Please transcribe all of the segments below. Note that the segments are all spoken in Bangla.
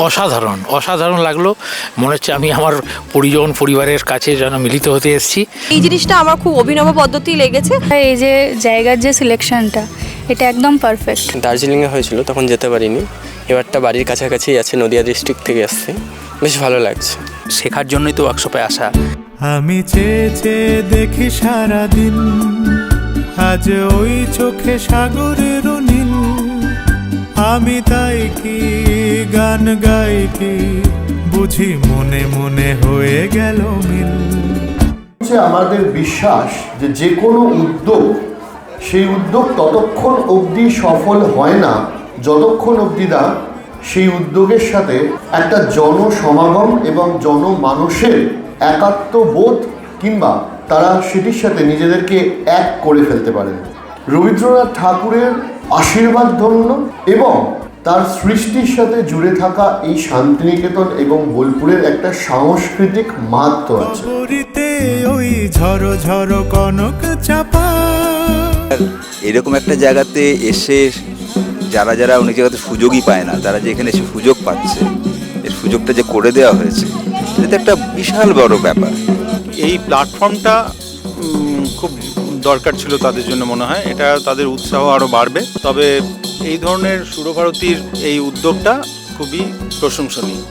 অসাধারণ অসাধারণ লাগলো। মনে হচ্ছে আমি আমার পরিবারের কাছে যেন মিলিত হতে এসেছি। এই জিনিসটা আমার খুব অভিনব পদ্ধতি লেগেছে। এই যে জায়গার যে সিলেকশনটা, এটা একদম পারফেক্ট। দার্জিলিংয়ে হয়েছিল, তখন যেতে পারিনি। এবারটা বাড়ির কাছাকাছি আছে, নদিয়া ডিস্ট্রিক্ট থেকে আসছি, বেশ ভালো লাগছে। শেখার জন্যই তো ওয়ার্কশপে আসা। আমি চেয়ে চেয়ে দেখি সারাদিন, আজ ওই চোখে সাগরের নীল। আমি তাই কি গান গাই কি, বুঝি মনে মনে হয়ে গেল মিল। আমাদের বিশ্বাস যে যে কোনো উদ্যোগ, সেই উদ্যোগ ততক্ষণ অবধি সফল হয় না যতক্ষণ অবধি না সেই উদ্যোগের সাথে একটা জনসমাগম এবং জনমানুষের একাত্মবোধ কিংবা তারা সেটির সাথে নিজেদেরকে এক করে ফেলতে পারেন। রবীন্দ্রনাথ ঠাকুরের আশীর্বাদ ধন্য এবং তার সৃষ্টির সাথে জুড়ে থাকা এই শান্তিনিকেতন এবং বোলপুরের একটা সাংস্কৃতিক মাহাত্ম্য আছে। ওই ঝড়ো ঝড়ো কনক চাপা, এরকম একটা জায়গাতে এসে যারা অনেক জায়গাতে সুযোগই পায় না, তারা যে এখানে এসে সুযোগ পাচ্ছে, এর সুযোগটা যে করে দেওয়া হয়েছে, এটা একটা বিশাল বড় ব্যাপার। এই প্ল্যাটফর্মটা খুব দরকার ছিল তাদের জন্য, মনে হয় এটা তাদের উৎসাহ আরও বাড়বে। তবে এই ধরনের সুরভারতীর এই উদ্যোগটা খুবই প্রশংসনীয়,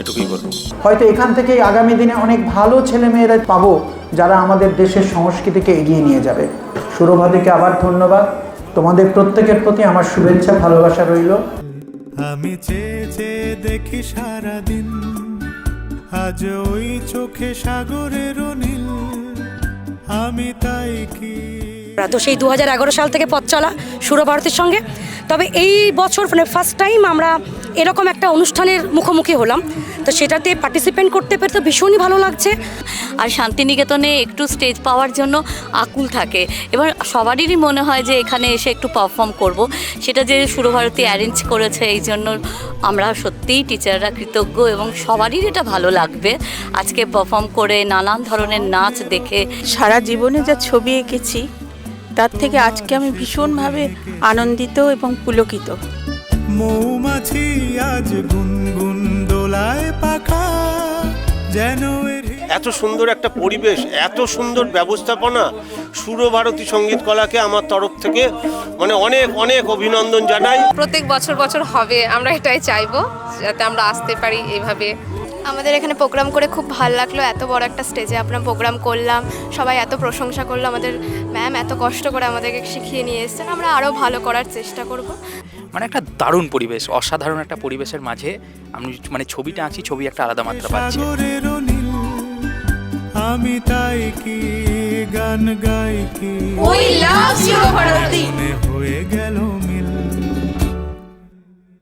এটুকুই বলবো। হয়তো এখান থেকে আগামী দিনে অনেক ভালো ছেলেমেয়েরা পাবো যারা আমাদের দেশের সংস্কৃতিকে এগিয়ে নিয়ে যাবে। সুরভারতীকে আবার ধন্যবাদ। তোমাদের প্রত্যেকের প্রতি আমার শুভেচ্ছা ভালোবাসা রইল। আমি চেয়ে চেয়ে দেখি সারাদিন, আজ ওই চোখে সাগরের নীল। আমি তাই কি। তো সেই 2011 সাল থেকে পথ চলা সুরভারতীর সঙ্গে। তবে এই বছর মানে ফার্স্ট টাইম আমরা এরকম একটা অনুষ্ঠানের মুখোমুখি হলাম, তো সেটাতে পার্টিসিপেট করতে পেরে তো ভীষণই ভালো লাগছে। আর শান্তিনিকেতনে একটু স্টেজ পাওয়ার জন্য আকুল থাকে, এবার সবারই মনে হয় যে এখানে এসে একটু পারফর্ম করব। সেটা যে সুরভারতী অ্যারেঞ্জ করেছে, এই জন্য আমরা সত্যিই টিচাররা কৃতজ্ঞ এবং সবারই এটা ভালো লাগবে আজকে পারফর্ম করে, নানান ধরনের নাচ দেখে। সারা জীবনে যা ছবি এঁকেছি, তার থেকে আজকে আমি ভীষণভাবে আনন্দিত এবং পুলকিত। মৌমাছি আজ গুনগুন দোলায় পাখা, যেন এত সুন্দর একটা পরিবেশ, এত সুন্দর ব্যবস্থাপনা, সুরভারতী সঙ্গীত কলাকে আমার তরফ থেকে মানে অনেক অনেক অভিনন্দন জানাই। প্রত্যেক বছর হবে, আমরা এটাই চাইবো যাতে আমরা আসতে পারি এইভাবে। আমাদের এখানে প্রোগ্রাম করে খুব ভালো লাগলো। এত বড় একটা স্টেজে আমরা প্রোগ্রাম করলাম, সবাই এত প্রশংসা করলো। আমাদের ম্যাম এত কষ্ট করে আমাদেরকে শিখিয়ে নিয়ে এসেছেন, আমরা আরও ভালো করার চেষ্টা করব। মানে একটা দারুণ পরিবেশ, অসাধারণ একটা পরিবেশের মাঝে আমি মানে ছবিটা আঁকি, ছবি একটা আলাদা মাত্রা পাচ্ছে। আমি তাই কি গান গাই কি, We love সুরভারতী।